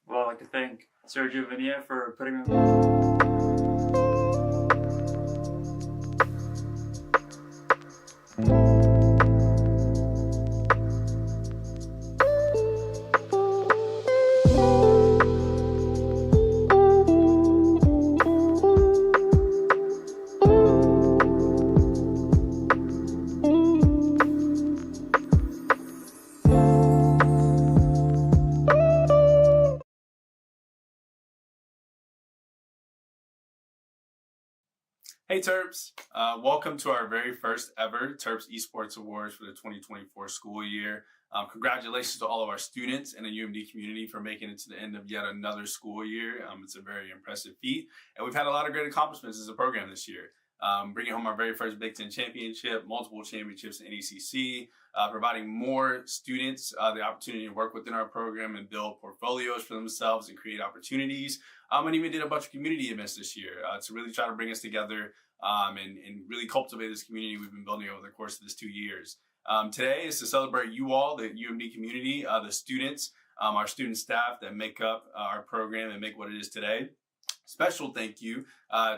Well, I'd like to thank Sergio Vinia for putting on. Hey Terps, welcome to our very first ever Terps Esports Awards for the 2024 school year. Congratulations to all of our students and the UMD community for making it to the end of yet another school year. It's a very impressive feat, and we've had a lot of great accomplishments as a program this year. Bringing home our very first Big Ten championship, multiple championships in NECC, providing more students the opportunity to work within our program and build portfolios for themselves and create opportunities. And even did a bunch of community events this year to really try to bring us together and really cultivate this community we've been building over the course of this 2 years. Today is to celebrate you all, the UMD community, the students, our student staff that make up our program and make what it is today. Special thank you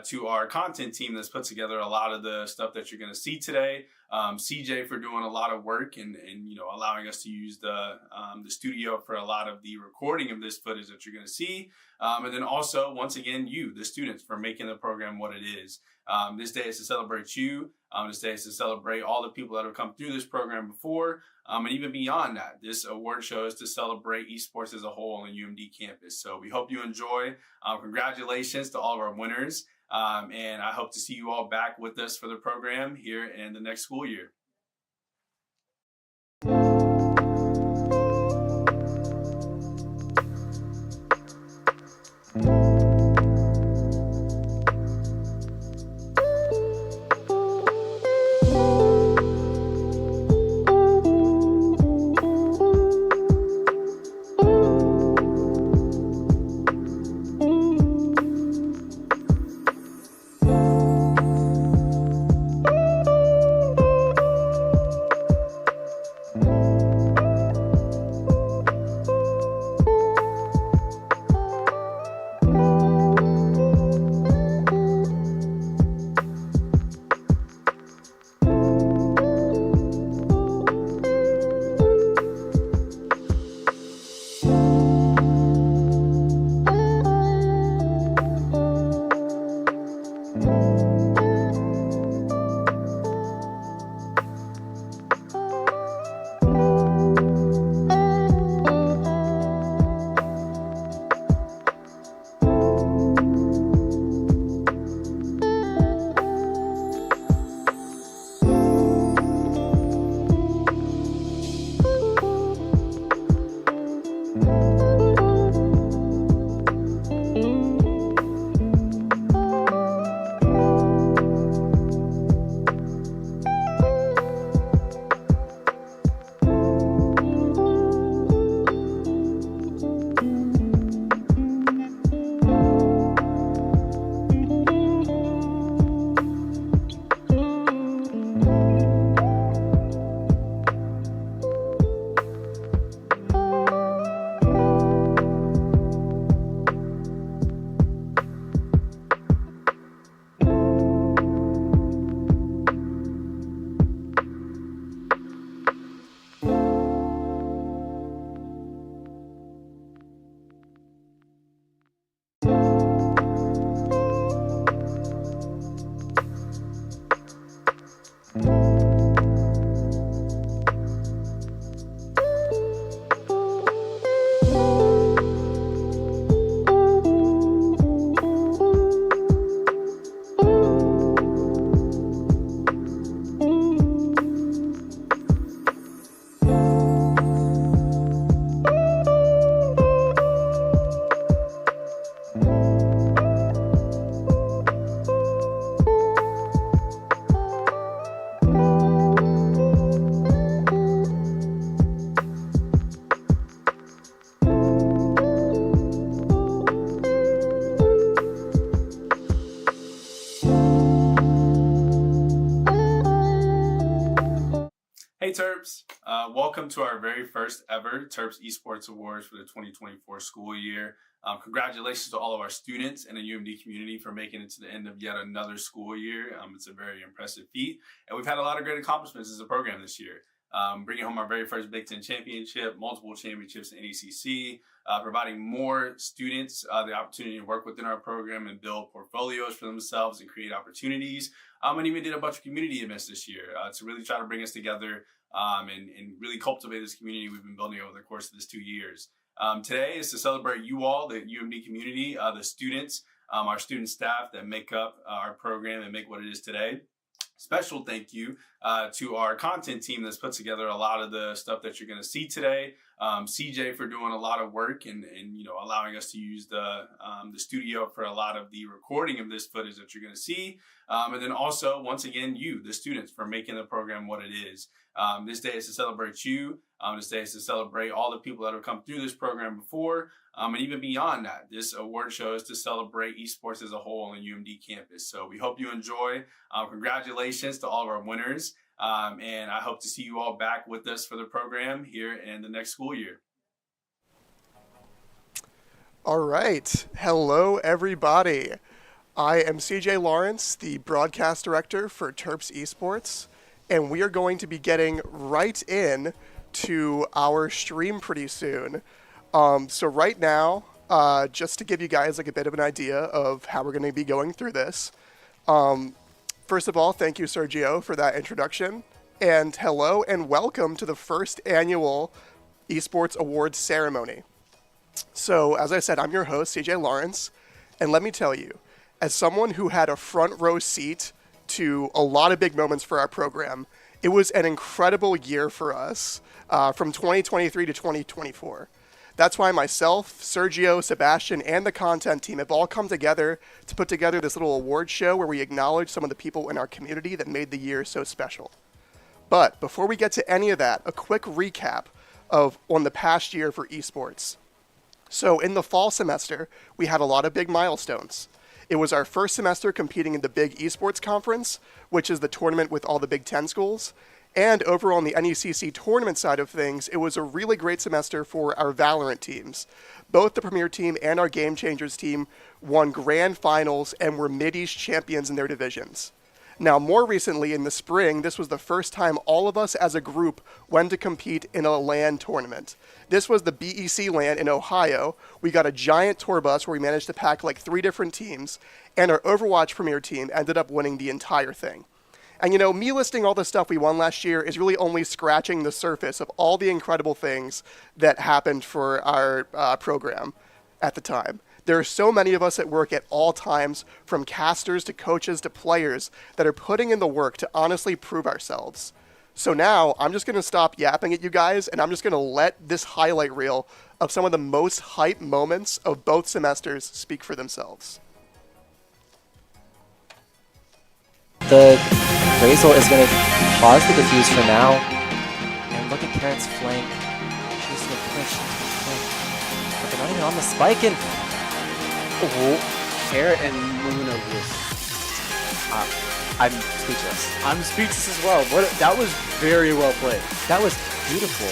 to our content team that's put together a lot of the stuff that you're going to see today. CJ for doing a lot of work and allowing us to use the studio for a lot of the recording of this footage that you're going to see. And then also, once again, you, the students, for making the program what it is. This day is to celebrate you. This day is to celebrate all the people that have come through this program before. And even beyond that, this award show is to celebrate esports as a whole on the UMD campus. So we hope you enjoy. Congratulations to all of our winners. And I hope to see you all back with us for the program here in the next school year. Hey Terps, welcome to our very first ever Terps Esports Awards for the 2024 school year. Congratulations to all of our students and the UMD community for making it to the end of yet another school year. It's a very impressive feat, and we've had a lot of great accomplishments as a program this year. Bringing home our very first Big Ten championship, multiple championships in NECC, providing more students the opportunity to work within our program and build portfolios for themselves and create opportunities. And even did a bunch of community events this year to really try to bring us together and really cultivate this community we've been building over the course of this 2 years. Today is to celebrate you all, the UMD community, the students, our student staff that make up our program and make what it is today. Special thank you to our content team that's put together a lot of the stuff that you're going to see today. CJ for doing a lot of work and allowing us to use the studio for a lot of the recording of this footage that you're going to see. And then also, once again, you, the students, for making the program what it is. This day is to celebrate you. This day is to celebrate all the people that have come through this program before. And even beyond that, this award show is to celebrate esports as a whole on the UMD campus. So we hope you enjoy. Congratulations to all of our winners. And I hope to see you all back with us for the program here in the next school year. All right. Hello, everybody. I am CJ Lawrence, the broadcast director for Terps Esports, and we are going to be getting right in to our stream pretty soon. So right now, just to give you guys like a bit of an idea of how we're going to be going through this. First of all, thank you, Sergio, for that introduction. And hello and welcome to the first annual Esports Awards ceremony. So, as I said, I'm your host, CJ Lawrence. And let me tell you, as someone who had a front row seat to a lot of big moments for our program, it was an incredible year for us from 2023 to 2024. That's why myself, Sergio, Sebastian, and the content team have all come together to put together this little award show where we acknowledge some of the people in our community that made the year so special. But before we get to any of that, a quick recap on the past year for esports. So in the fall semester, we had a lot of big milestones. It was our first semester competing in the Big Esports Conference, which is the tournament with all the Big Ten schools. And overall on the NECC tournament side of things, it was a really great semester for our Valorant teams. Both the Premier team and our Game Changers team won grand finals and were Mid-East champions in their divisions. Now, more recently in the spring, this was the first time all of us as a group went to compete in a LAN tournament. This was the BEC LAN in Ohio. We got a giant tour bus where we managed to pack like 3 different teams, and our Overwatch Premier team ended up winning the entire thing. And me listing all the stuff we won last year is really only scratching the surface of all the incredible things that happened for our program at the time. There are so many of us at work at all times, from casters to coaches to players, that are putting in the work to honestly prove ourselves. So now I'm just going to stop yapping at you guys, and I'm just going to let this highlight reel of some of the most hype moments of both semesters speak for themselves. The Razel is going to pause the defuse for now, and look at Carrot's flank. She's going to push into the flank, but they're not even on the spike, and Carrot and Luna was... I'm speechless. I'm speechless as well. That was very well played. That was beautiful.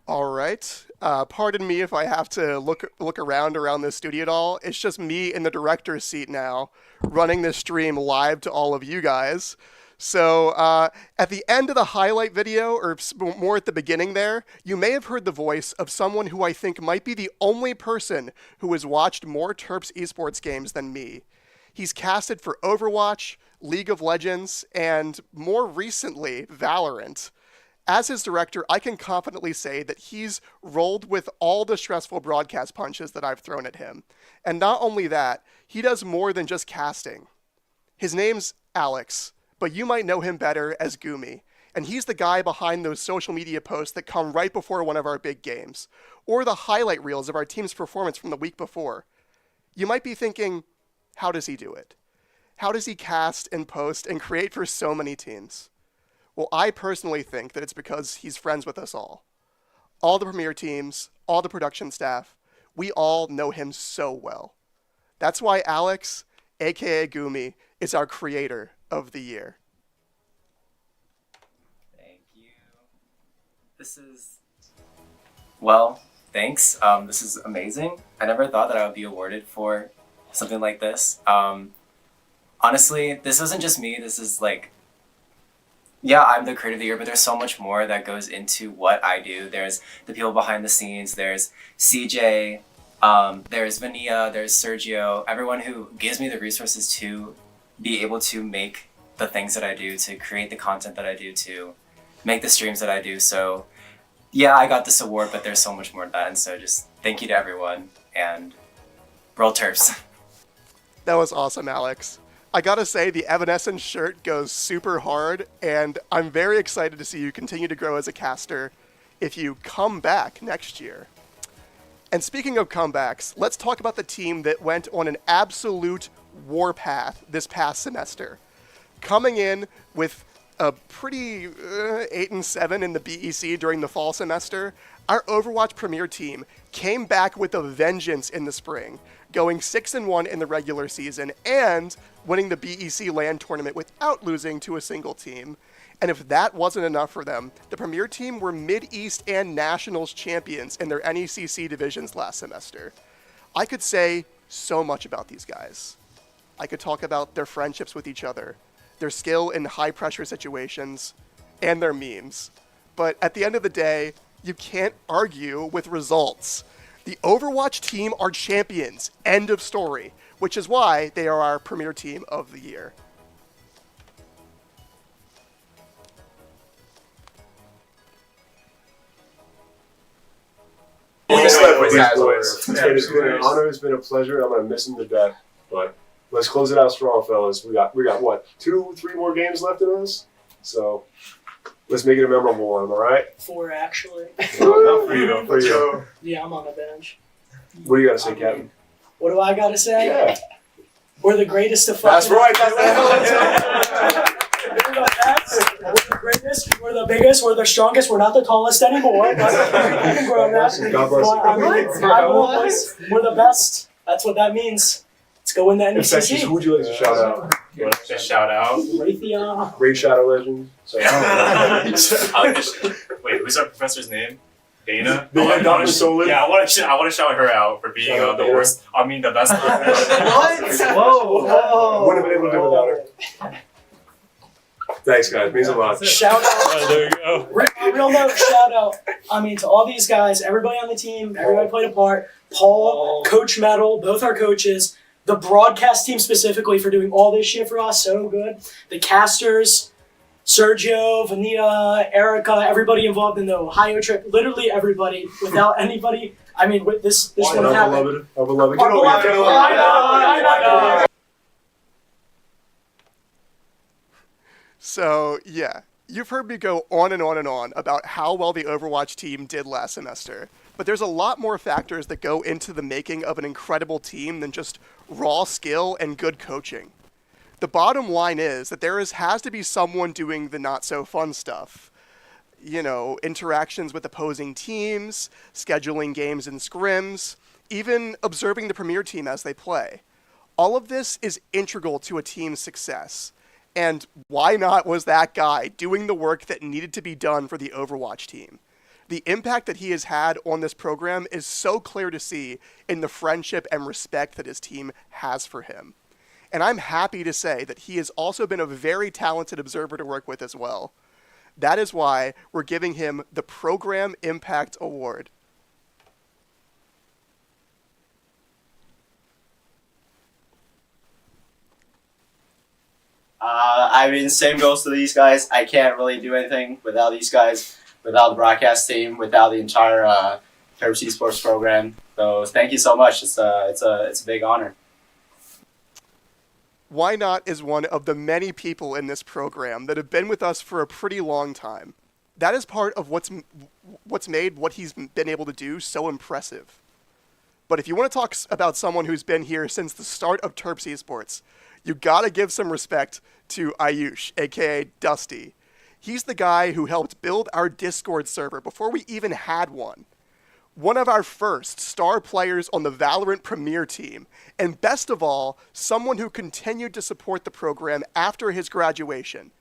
All right. Pardon me if I have to look around this studio at all. It's just me in the director's seat now, running this stream live to all of you guys. So at the end of the highlight video, or more at the beginning there, you may have heard the voice of someone who I think might be the only person who has watched more Terps Esports games than me. He's casted for Overwatch, League of Legends, and more recently, Valorant. As his director, I can confidently say that he's rolled with all the stressful broadcast punches that I've thrown at him. And not only that, he does more than just casting. His name's Alex, but you might know him better as Gumi. And he's the guy behind those social media posts that come right before one of our big games, or the highlight reels of our team's performance from the week before. You might be thinking, how does he do it? How does he cast and post and create for so many teams? Well, I personally think that it's because he's friends with us all. All the premier teams, all the production staff, we all know him so well. That's why Alex, aka Gumi, is our creator of the year. Thank you. Well, thanks. This is amazing. I never thought that I would be awarded for something like this. Honestly, this isn't just me. This is yeah, I'm the creator of the year, but there's so much more that goes into what I do. There's the people behind the scenes. There's CJ, there's Vania, there's Sergio, everyone who gives me the resources to be able to make the things that I do, to create the content that I do, to make the streams that I do. So yeah, I got this award, but there's so much more to that. And so just thank you to everyone, and roll Terps. That was awesome, Alex. I gotta say, the Evanescence shirt goes super hard, and I'm very excited to see you continue to grow as a caster if you come back next year. And speaking of comebacks, let's talk about the team that went on an absolute warpath this past semester. Coming in with a pretty 8-7 in the BEC during the fall semester, our Overwatch Premier team came back with a vengeance in the spring, going 6-1 in the regular season and winning the BEC LAN tournament without losing to a single team. And if that wasn't enough for them, the Premier team were Mid-East and Nationals champions in their NECC divisions last semester. I could say so much about these guys. I could talk about their friendships with each other, their skill in high-pressure situations, and their memes. But at the end of the day, you can't argue with results. The Overwatch team are champions. End of story. Which is why they are our premier team of the year. It's been an honor. It's been a pleasure. I'm gonna miss him to death. But let's close it out strong, fellas. We got what, 2-3 more games left in us. So let's make it a memorable one. All right? 4 actually. Not for you. For you. Yeah, I'm on the bench. What do you got to say, Captain? What do I gotta say? Yeah. We're the greatest of That's fucking. right. That's We're the best. We're the greatest. We're the biggest. We're the strongest. We're not the tallest anymore. But I can grow that. God bless you. But, I mean, we're the best. That's what that means. Let's go win the Infectious, who NECC. would you like to shout out? A shout out. Raytheon. Great Shadow Legend. So, Wait, who's our professor's name? Dana? Dana, Dr. Solid. Yeah, I want to shout her out for being Shout out the Dana. worst. I mean, the best. Whoa. Wouldn't have been able to do without her. Thanks, guys. Means a lot. Shout out. There you go. Real note, shout out. I mean, to all these guys, everybody on the team, everybody played a part. Paul, Coach Metal, both our coaches. The broadcast team specifically for doing all this shit for us, so good. The casters, Sergio, Vanita, Erica, everybody involved in the Ohio trip. Literally everybody. Without anybody, I mean, with this wouldn't happen. Our beloved. Our beloved. I know. So, yeah, you've heard me go on and on and on about how well the Overwatch team did last semester. But there's a lot more factors that go into the making of an incredible team than just raw skill and good coaching. The bottom line is that has to be someone doing the not-so-fun stuff. You know, interactions with opposing teams, scheduling games and scrims, even observing the Premier team as they play. All of this is integral to a team's success. And why not was that guy doing the work that needed to be done for the Overwatch team? The impact that he has had on this program is so clear to see in the friendship and respect that his team has for him. And I'm happy to say that he has also been a very talented observer to work with as well. That is why we're giving him the Program Impact Award. Same goes to these guys. I can't really do anything without these guys, without the broadcast team, without the entire Terps Esports program. So thank you so much. It's a big honor. Why Not is one of the many people in this program that have been with us for a pretty long time. That is part of what's made what he's been able to do so impressive. But if you want to talk about someone who's been here since the start of Terps Esports, you gotta give some respect to Ayush, aka Dusty. He's the guy who helped build our Discord server before we even had one. One of our first star players on the Valorant Premier team, and best of all, someone who continued to support the program after his graduation.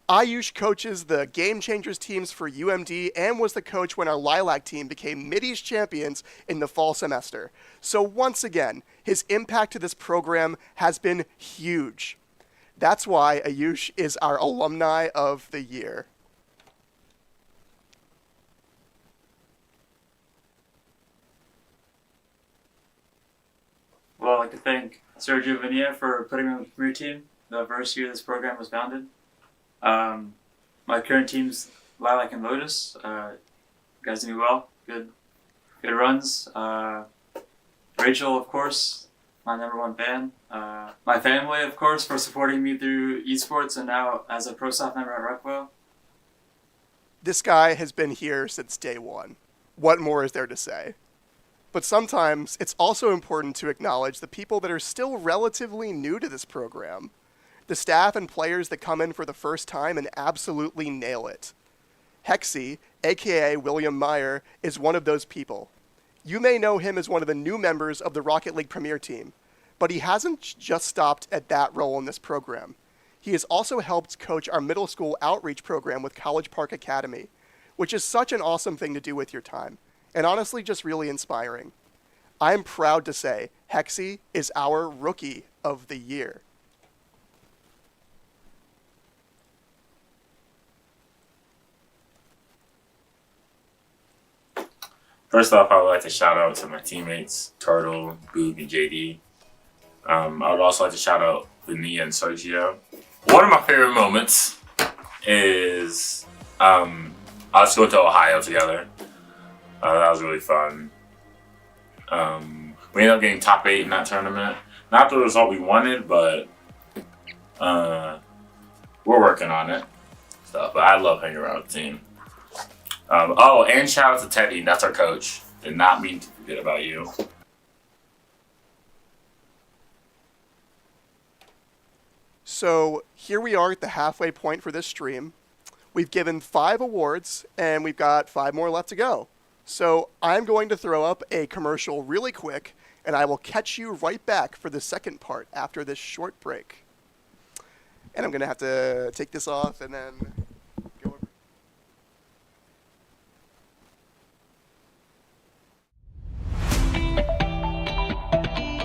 Ayush coaches the Game Changers teams for UMD and was the coach when our Lilac team became Mid-East champions in the fall semester. So once again, his impact to this program has been huge. That's why Ayush is our Alumni of the Year. Well, I'd like to thank Sergio Vania for putting me on the Premier team the first year this program was founded. My current team's Lilac and Lotus. You guys do me well. Good runs. Rachel, of course, my #1 fan. My family, of course, for supporting me through esports and now as a pro staff member at Rockwell. This guy has been here since day one. What more is there to say? But sometimes it's also important to acknowledge the people that are still relatively new to this program. The staff and players that come in for the first time and absolutely nail it. Hexy, aka William Meyer, is one of those people. You may know him as one of the new members of the Rocket League Premier team, but he hasn't just stopped at that role in this program. He has also helped coach our middle school outreach program with College Park Academy, which is such an awesome thing to do with your time, and honestly just really inspiring. I am proud to say Hexy is our Rookie of the Year. First off, I would like to shout out to my teammates, Turtle, Boog, and JD. I would also like to shout out Vania and Sergio. One of my favorite moments is us going to Ohio together. That was really fun. We ended up getting top 8 in that tournament. Not the result we wanted, but we're working on it. But I love hanging around with the team. And shout out to Teddy, that's our coach. Did not mean to forget about you. So here we are at the halfway point for this stream. We've given 5 awards, and we've got 5 more left to go. So I'm going to throw up a commercial really quick, and I will catch you right back for the second part after this short break. And I'm going to have to take this off and then go over.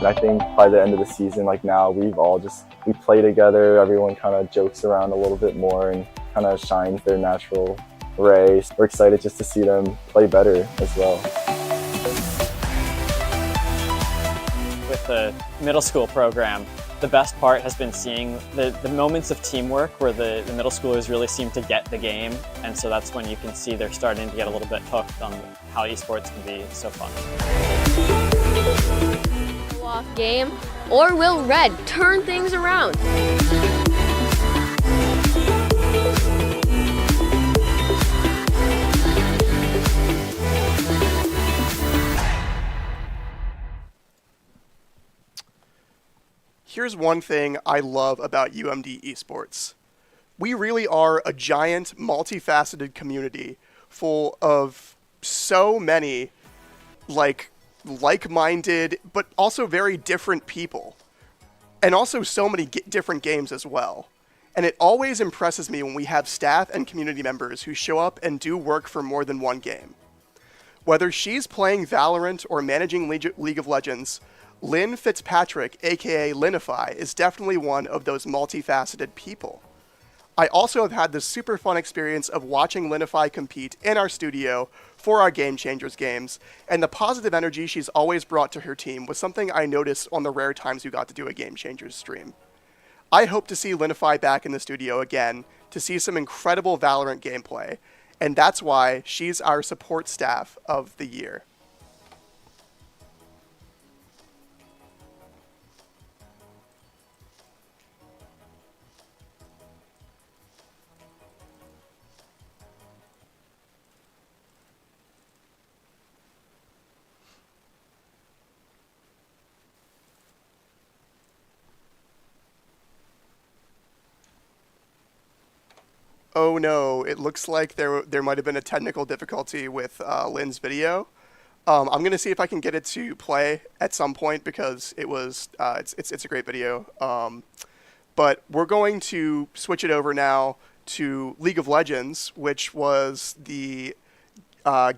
I think by the end of the season, like now, we play together, everyone kind of jokes around a little bit more and kind of shines their natural ray. We're excited just to see them play better as well. With the middle school program, the best part has been seeing the moments of teamwork where the middle schoolers really seem to get the game, and so that's when you can see they're starting to get a little bit hooked on how esports can be so fun. Off game, or will Red turn things around? Here's one thing I love about UMD Esports. We really are a giant, multifaceted community full of so many, like-minded, but also very different people. And also so many different games as well. And it always impresses me when we have staff and community members who show up and do work for more than one game. Whether she's playing Valorant or managing League of Legends, Lynn Fitzpatrick, aka Linify, is definitely one of those multifaceted people. I also have had the super fun experience of watching Linify compete in our studio for our Game Changers games, and the positive energy she's always brought to her team was something I noticed on the rare times we got to do a Game Changers stream. I hope to see Linify back in the studio again to see some incredible Valorant gameplay, and that's why she's our support staff of the year. Oh no, it looks like there might have been a technical difficulty with Lynn's video. I'm gonna see if I can get it to play at some point because it's a great video. But we're going to switch it over now to League of Legends, which was the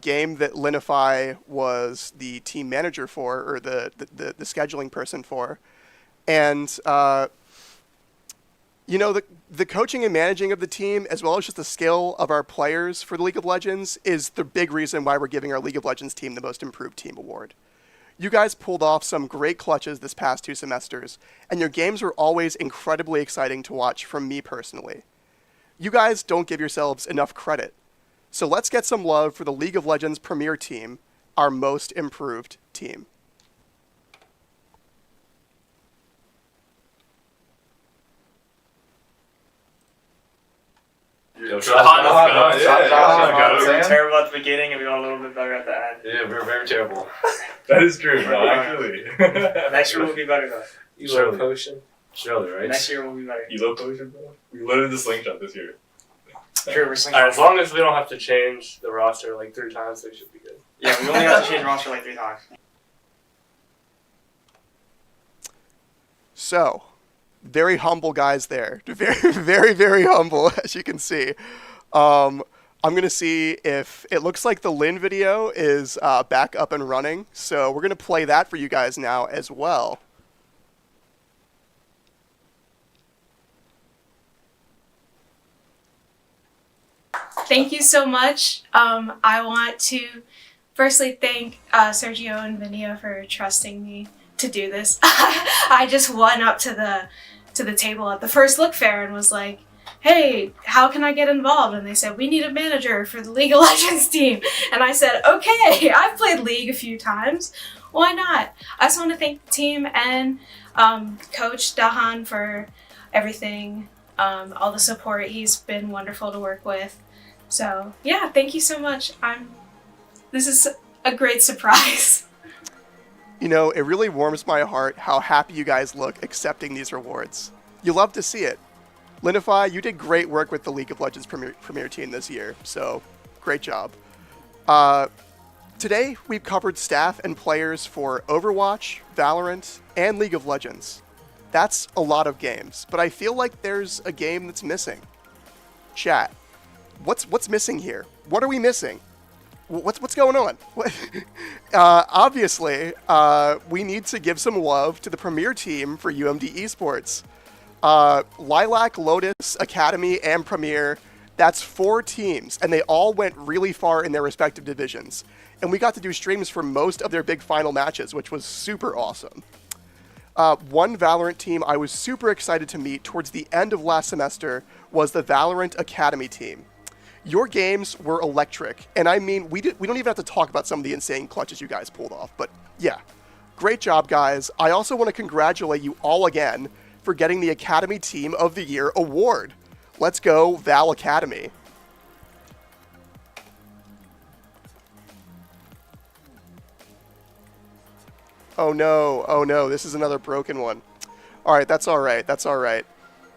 game that Linify was the team manager for, or the scheduling person for, and the coaching and managing of the team, as well as just the skill of our players for the League of Legends, is the big reason why we're giving our League of Legends team the Most Improved Team award. You guys pulled off some great clutches this past 2 semesters, and your games were always incredibly exciting to watch from me personally. You guys don't give yourselves enough credit. So let's get some love for the League of Legends Premier Team, our Most Improved Team. We were terrible at the beginning and we got a little bit better at the end. Yeah, we were very terrible. That is true, no, actually. Next year we'll be better though. Elo potion. Surely, right? Next year we'll be better. Elo potion, bro? We learned the slingshot this year. Sure, we're slinging. As long as we don't have to change the roster like 3 times, they should be good. Yeah, we only have to change roster like 3 times. So, very humble guys there. Very, very, very humble, as you can see. I'm going to see if it looks like the Lynn video is back up and running. So we're going to play that for you guys now as well. Thank you so much. I want to firstly thank Sergio and Vinia for trusting me to do this. I just went up to the table at the first look fair and was like, hey, how can I get involved? And they said, we need a manager for the League of Legends team. And I said, okay, I've played League a few times. Why not? I just want to thank the team and Coach Dahan for everything, all the support. He's been wonderful to work with. So yeah, thank you so much. This is a great surprise. You know, it really warms my heart how happy you guys look accepting these rewards. You love to see it. Linify, you did great work with the League of Legends Premier Team this year, so great job. Today, we've covered staff and players for Overwatch, Valorant, and League of Legends. That's a lot of games, but I feel like there's a game that's missing. Chat, what's missing here? What are we missing? What's going on? Obviously, we need to give some love to the Premier Team for UMD Esports. Lilac, Lotus, Academy, and Premier, that's 4 teams, and they all went really far in their respective divisions. And we got to do streams for most of their big final matches, which was super awesome. One Valorant team I was super excited to meet towards the end of last semester was the Valorant Academy team. Your games were electric, and I mean, we don't even have to talk about some of the insane clutches you guys pulled off, but yeah, great job, guys. I also want to congratulate you all again for getting the Academy Team of the Year award. Let's go, Val Academy. Oh no, this is another broken one. Alright, that's alright.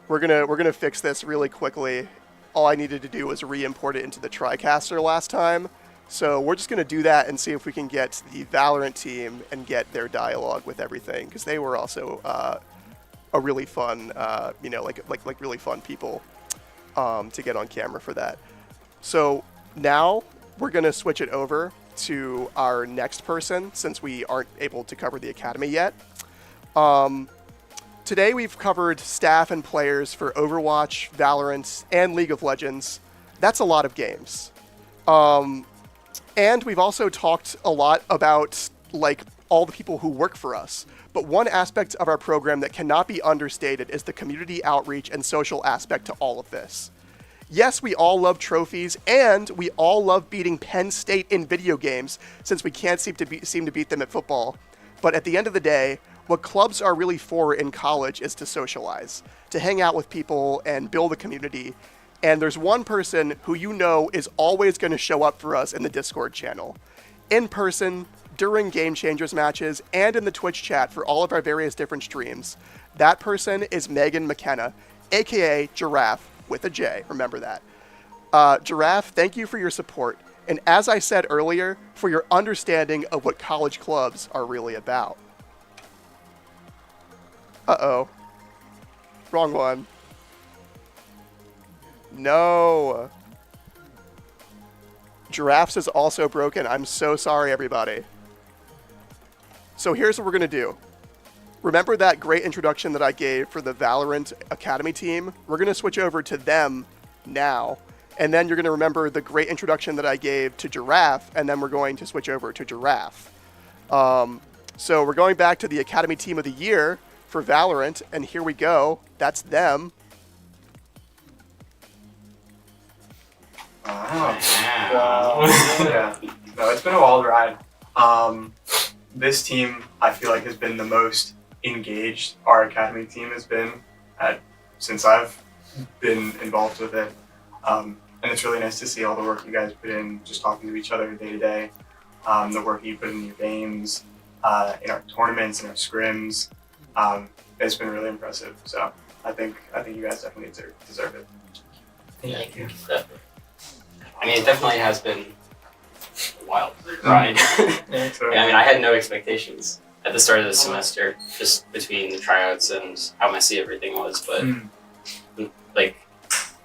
We're gonna fix this really quickly. All I needed to do was re-import it into the TriCaster last time. So we're just gonna do that and see if we can get the Valorant team and get their dialogue with everything, because they were also a really fun, like really fun people to get on camera for that. So now we're gonna switch it over to our next person since we aren't able to cover the academy yet. Today we've covered staff and players for Overwatch, Valorant, and League of Legends. That's a lot of games. And we've also talked a lot about like all the people who work for us. But one aspect of our program that cannot be understated is the community outreach and social aspect to all of this. Yes, we all love trophies, and we all love beating Penn State in video games, since we can't seem to beat them at football. But at the end of the day, what clubs are really for in college is to socialize, to hang out with people and build a community. And there's one person who you know is always going to show up for us in the Discord channel, in person, during Game Changers matches, and in the Twitch chat for all of our various different streams. That person is Megan McKenna, aka Giraffe, with a J, remember that. Giraffe, thank you for your support, and as I said earlier, for your understanding of what college clubs are really about. Uh-oh. Wrong one. No. Giraffes is also broken. I'm so sorry, everybody. So here's what we're going to do. Remember that great introduction that I gave for the Valorant Academy team? We're going to switch over to them now. And then you're going to remember the great introduction that I gave to Giraffe, and then we're going to switch over to Giraffe. So we're going back to the Academy Team of the Year for Valorant, and here we go. That's them. Wow. Yeah. No, it's been a wild ride. This team, I feel like, has been the most engaged our academy team has been since I've been involved with it. And it's really nice to see all the work you guys put in, just talking to each other day to day. The work you put in your games, in our tournaments, in our scrims. It's been really impressive. So I think you guys definitely deserve it. Thank you. Definitely. I mean, it definitely has been a wild ride. Yeah, I mean, I had no expectations at the start of the semester, just between the tryouts and how messy everything was. But like,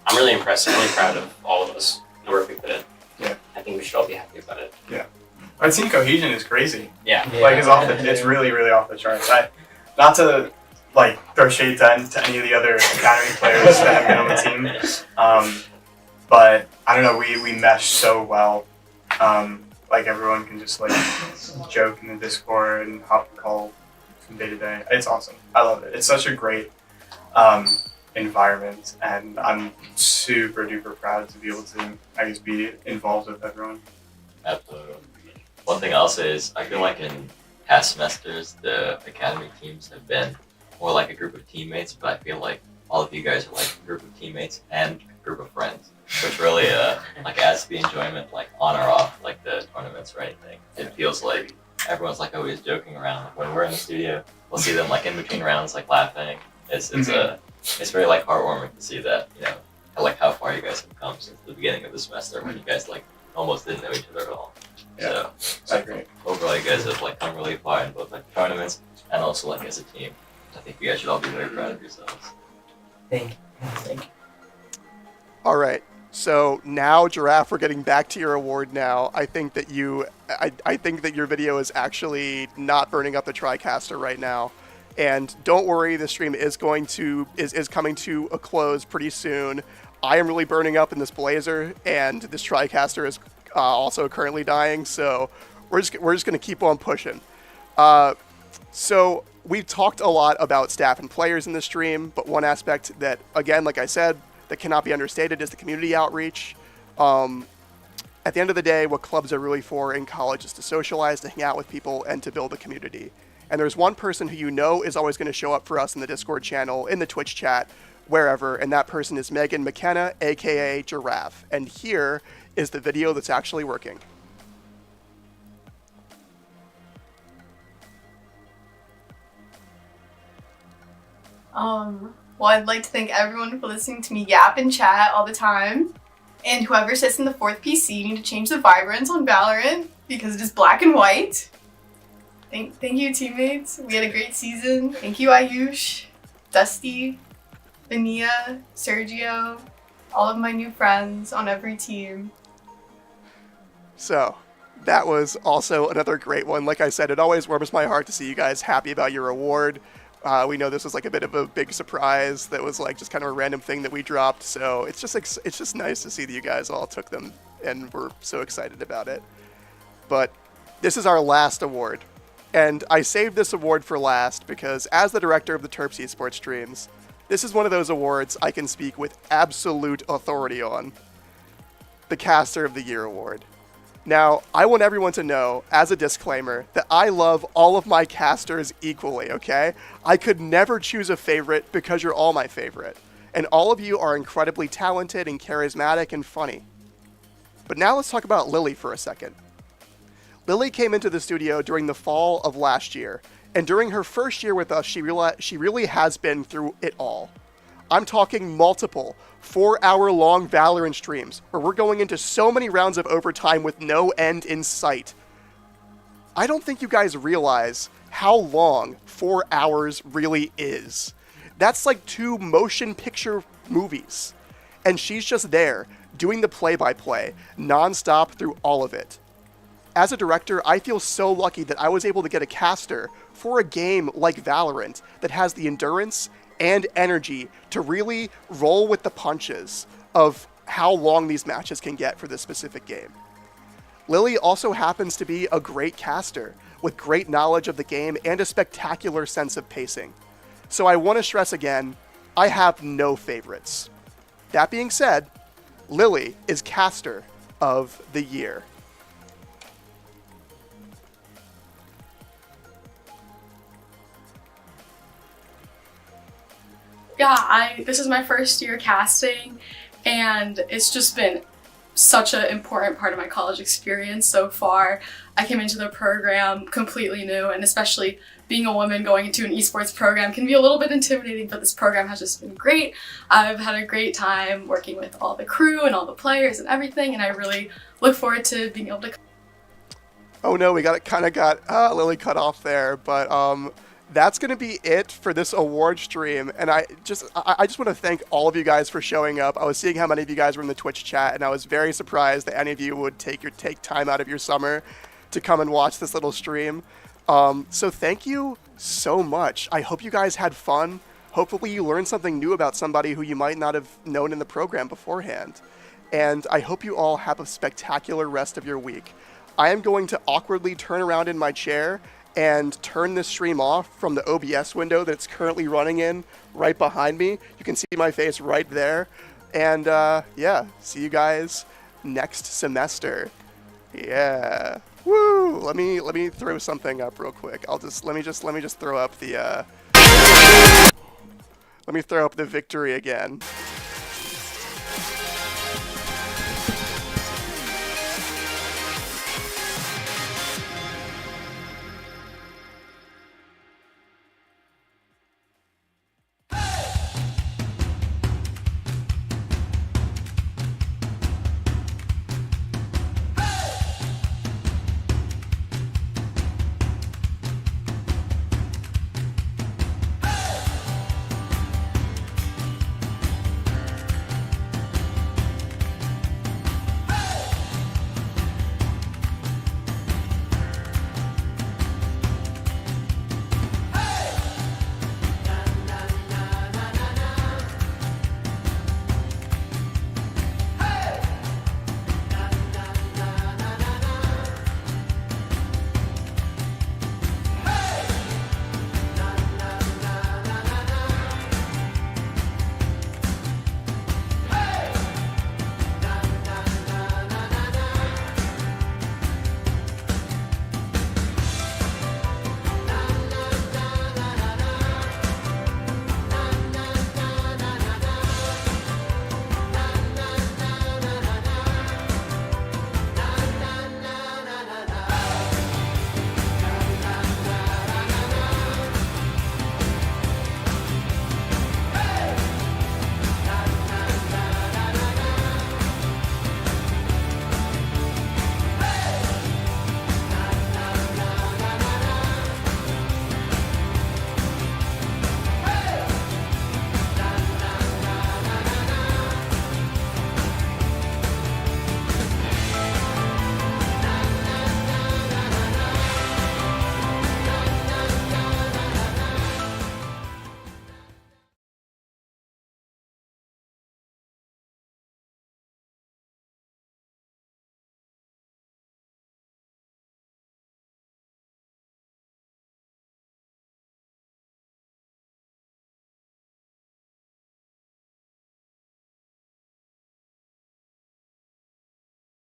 I'm really impressed. I'm really proud of all of us, the work we put in. Yeah. I think we should all be happy about it. Yeah. Our team cohesion is crazy. Yeah. Like, it's really, really off the charts. Not to like throw shade to any of the other academy players that have been on the team, but I don't know. We mesh so well. Like everyone can just like joke in the Discord and hop and call from day to day. It's awesome. I love it. It's such a great environment, and I'm super duper proud to be able to, I guess, be involved with everyone. Absolutely. One thing I'll say is I feel like in past semesters the academy teams have been more like a group of teammates, but I feel like all of you guys are like a group of teammates and a group of friends, which really like adds to the enjoyment, like on or off like the tournaments or anything. It feels like everyone's like always joking around. Like, when we're in the studio, we'll see them like in between rounds like laughing. It's very like heartwarming to see that, you know, like how far you guys have come since the beginning of the semester when you guys like almost didn't know each other at all. Yeah, so I think overall you guys have like come really far in both like tournaments and also like as a team. I think you guys should all be very proud of yourselves. Thank you. All right. So now, Giraffe, we're getting back to your award now. I think that I think that your video is actually not burning up the TriCaster right now. And don't worry, the stream is coming to a close pretty soon. I am really burning up in this Blazer, and this TriCaster is also currently dying. So we're just going to keep on pushing. So we've talked a lot about staff and players in the stream, but one aspect that, again, like I said, that cannot be understated is the community outreach. At the end of the day, what clubs are really for in college is to socialize, to hang out with people, and to build a community. And there's one person who you know is always going to show up for us in the Discord channel, in the Twitch chat, wherever, and that person is Megan McKenna, aka Giraffe. And here is the video that's actually working. Well, I'd like to thank everyone for listening to me yap and chat all the time. And whoever sits in the fourth PC, you need to change the vibrance on Valorant because it is black and white. Thank you, teammates. We had a great season. Thank you, Ayush, Dusty, Vania, Sergio, all of my new friends on every team. So, That was also another great one. Like I said, it always warms my heart to see you guys happy about your award. We know this was like a bit of a big surprise that was like just kind of a random thing that we dropped. So it's just nice to see that you guys all took them and were so excited about it. But this is our last award. And I saved this award for last because as the director of the Terps Esports streams, this is one of those awards I can speak with absolute authority on. The Caster of the Year Award. Now, I want everyone to know, as a disclaimer, that I love all of my casters equally, okay? I could never choose a favorite because you're all my favorite. And all of you are incredibly talented and charismatic and funny. But now let's talk about Lily for a second. Lily came into the studio during the fall of last year, and during her first year with us, she really has been through it all. I'm talking multiple 4-hour-long Valorant streams where we're going into so many rounds of overtime with no end in sight. I don't think you guys realize how long 4 hours really is. That's like 2 motion picture movies. And she's just there, doing the play-by-play, non-stop through all of it. As a director, I feel so lucky that I was able to get a caster for a game like Valorant that has the endurance and energy to really roll with the punches of how long these matches can get for this specific game. Lily also happens to be a great caster with great knowledge of the game and a spectacular sense of pacing. So I want to stress again, I have no favorites. That being said, Lily is Caster of the Year. Yeah, this is my first year casting, and it's just been such an important part of my college experience so far. I came into the program completely new, and especially being a woman going into an esports program can be a little bit intimidating, but this program has just been great. I've had a great time working with all the crew and all the players and everything, and I really look forward to being able to... Oh no, we got Lily cut off there, but that's going to be it for this award stream, and I just want to thank all of you guys for showing up. I was seeing how many of you guys were in the Twitch chat, and I was very surprised that any of you would take time out of your summer to come and watch this little stream. So thank you so much. I hope you guys had fun. Hopefully you learned something new about somebody who you might not have known in the program beforehand. And I hope you all have a spectacular rest of your week. I am going to awkwardly turn around in my chair and turn this stream off from the OBS window that it's currently running in right behind me. You can see my face right there. And yeah, see you guys next semester. Yeah. Woo! Let me throw something up real quick. Let me just throw up the let me throw up the victory again.